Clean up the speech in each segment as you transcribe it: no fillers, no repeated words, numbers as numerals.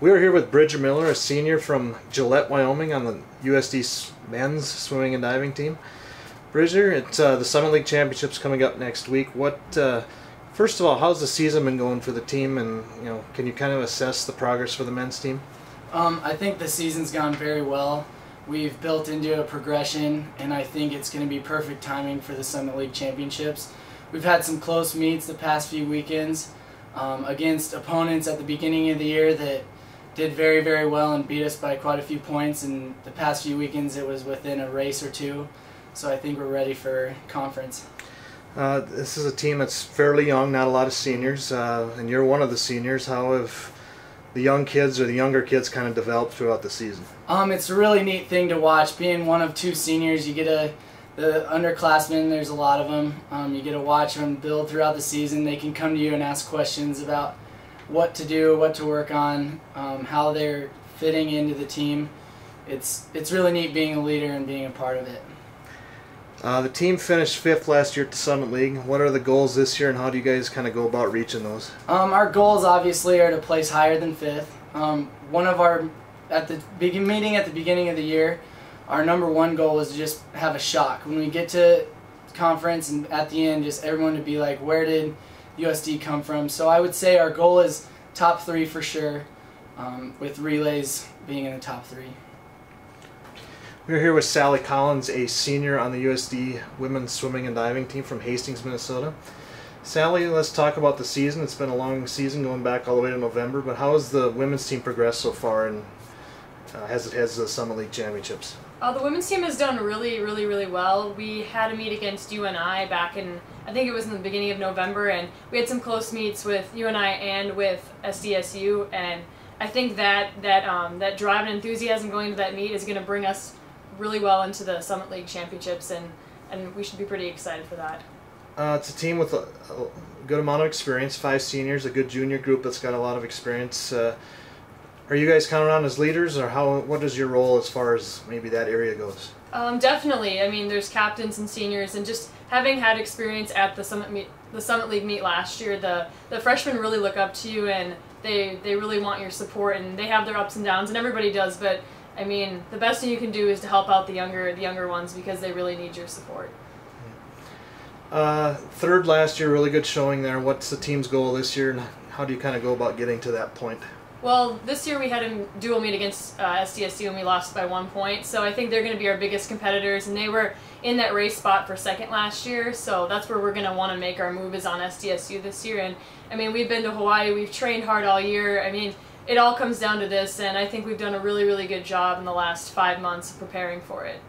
We are here with Bridger Miller, a senior from Gillette, Wyoming, on the USD men's swimming and diving team. Bridger, it's the Summit League Championships coming up next week. First of all, how's the season been going for the team, and can you kind of assess the progress for the men's team? I think the season's gone very well. We've built into a progression, and I think it's going to be perfect timing for the Summit League Championships. We've had some close meets the past few weekends against opponents at the beginning of the year that did very, very well and beat us by quite a few points, and the past few weekends it was within a race or two. So I think we're ready for conference. This is a team that's fairly young, not a lot of seniors, and you're one of the seniors. How have the young kids or the younger kids kind of developed throughout the season? It's a really neat thing to watch. Being one of two seniors, you get the underclassmen, there's a lot of them. You get to watch them build throughout the season. They can come to you and ask questions about what to do, what to work on, how they're fitting into the team. It's really neat being a leader and being a part of it. The team finished 5th last year at the Summit League. What are the goals this year, and how do you guys kind of go about reaching those? Our goals obviously are to place higher than 5th. One of our, at the meeting at the beginning of the year, our #1 goal was to just have a shock. When we get to conference and at the end, just everyone to be like, where did USD come from? So I would say our goal is top 3 for sure, with relays being in the top 3. We're here with Sallie Collins, a senior on the USD women's swimming and diving team from Hastings, Minnesota. Sallie, let's talk about the season. It's been a long season going back all the way to November, but how has the women's team progressed so far, and as it has the Summit League Championships? The women's team has done really well. We had a meet against UNI back in, I think it was in the beginning of November, and we had some close meets with UNI and with SDSU, and I think that drive and enthusiasm going to that meet is going to bring us really well into the Summit League Championships, and we should be pretty excited for that. It's a team with a good amount of experience, 5 seniors, a good junior group that's got a lot of experience. Are you guys counted on as leaders, or what is your role as far as maybe that area goes? Definitely. I mean, there's captains and seniors, and just having had experience at the Summit League meet last year, the freshmen really look up to you, and they really want your support, and they have their ups and downs, and everybody does, but I mean, the best thing you can do is to help out the younger ones, because they really need your support. 3rd last year, really good showing there. What's the team's goal this year, and how do you kind of go about getting to that point? Well, this year we had a dual meet against SDSU, and we lost by 1 point, so I think they're going to be our biggest competitors, and they were in that race spot for 2nd last year, so that's where we're going to want to make our move, is on SDSU this year. And I mean, we've been to Hawaii, we've trained hard all year. I mean, it all comes down to this, and I think we've done a really good job in the last 5 months preparing for it.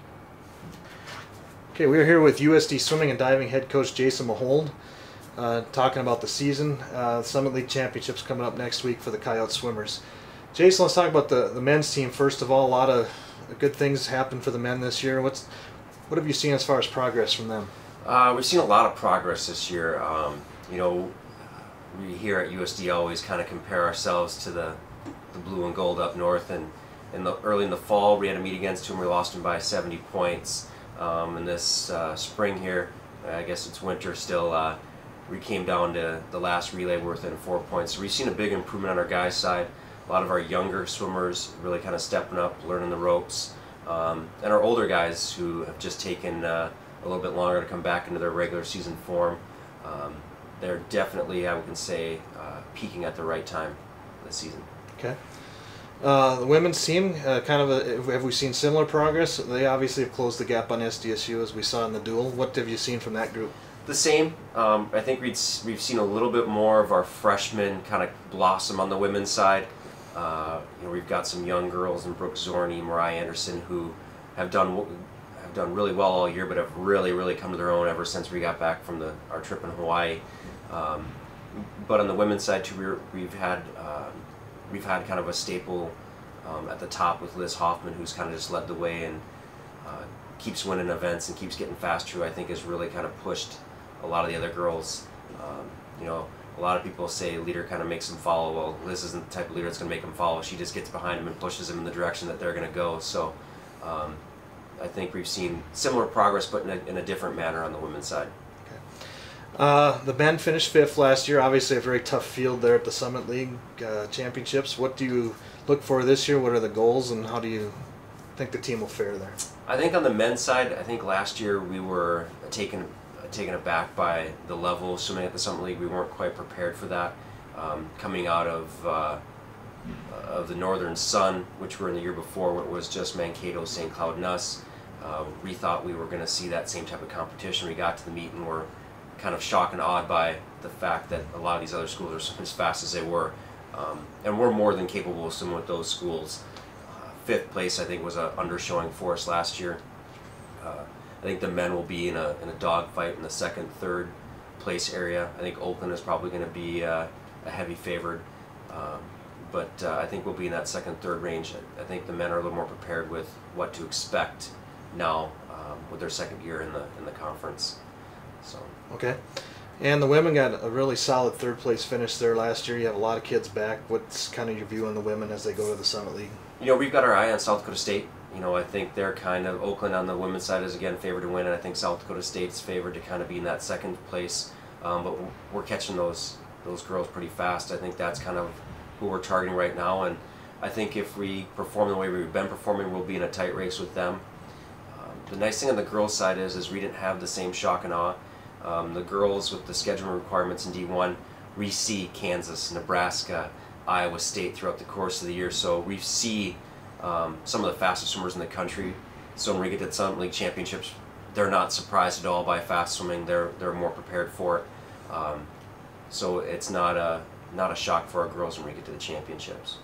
Okay, we're here with USD Swimming and Diving head coach Jason Mahowald, talking about the season. Summit League Championships coming up next week for the Coyote swimmers. Jason, let's talk about the men's team first of all. A lot of good things happened for the men this year. What have you seen as far as progress from them? We've seen a lot of progress this year. We here at USD always kind of compare ourselves to the blue and gold up north, and early in the fall we had a meet against them. We lost them by 70 points. And this spring here, I guess it's winter still, we came down to the last relay, we're within 4 points. So we've seen a big improvement on our guys' side. A lot of our younger swimmers really kind of stepping up, learning the ropes, and our older guys who have just taken a little bit longer to come back into their regular season form. They're definitely, I can say, peaking at the right time this season. Okay. The women's team, have we seen similar progress? They obviously have closed the gap on SDSU, as we saw in the duel. What have you seen from that group? The same. I think we've seen a little bit more of our freshmen kind of blossom on the women's side. We've got some young girls in Brooke Zorney, Mariah Anderson, who have done really well all year, but have really come to their own ever since we got back from our trip in Hawaii. But on the women's side too, we've had kind of a staple at the top with Liz Hoffman, who's kind of just led the way and keeps winning events and keeps getting faster, who I think has really kind of pushed a lot of the other girls. A lot of people say leader kind of makes them follow. Well, Liz isn't the type of leader that's going to make them follow. She just gets behind them and pushes them in the direction that they're going to go. So I think we've seen similar progress, but in a different manner on the women's side. The men finished 5th last year. Obviously a very tough field there at the Summit League Championships. What do you look for this year? What are the goals, and how do you think the team will fare there? I think on the men's side, I think last year we were taken aback by the level of swimming at the Summit League. We weren't quite prepared for that. Coming out of the Northern Sun, which were in the year before, where it was just Mankato, St. Cloud, and us. We thought we were going to see that same type of competition. We got to the meet and were kind of shocked and awed by the fact that a lot of these other schools are swimming as fast as they were. And we're more than capable of swimming with those schools. Fifth place, I think, was an undershowing for us last year. I think the men will be in a dogfight in the second, third place area. I think Oakland is probably going to be a heavy favorite. But I think we'll be in that second, third range. I think the men are a little more prepared with what to expect now with their second year in the conference. So. Okay. And the women got a really solid third place finish there last year. You have a lot of kids back. What's kind of your view on the women as they go to the Summit League? You know, we've got our eye on South Dakota State. You know, I think they're kind of, Oakland on the women's side is again favored to win, and I think South Dakota State's favored to kind of be in that second place. But we're catching those girls pretty fast. I think that's kind of who we're targeting right now, and I think if we perform the way we've been performing, we'll be in a tight race with them. The nice thing on the girls' side is we didn't have the same shock and awe. The girls with the scheduling requirements in D1, we see Kansas, Nebraska, Iowa State throughout the course of the year, so we see some of the fastest swimmers in the country. So when we get to the Summit League Championships, they're not surprised at all by fast swimming. They're more prepared for it. So it's not a shock for our girls when we get to the championships.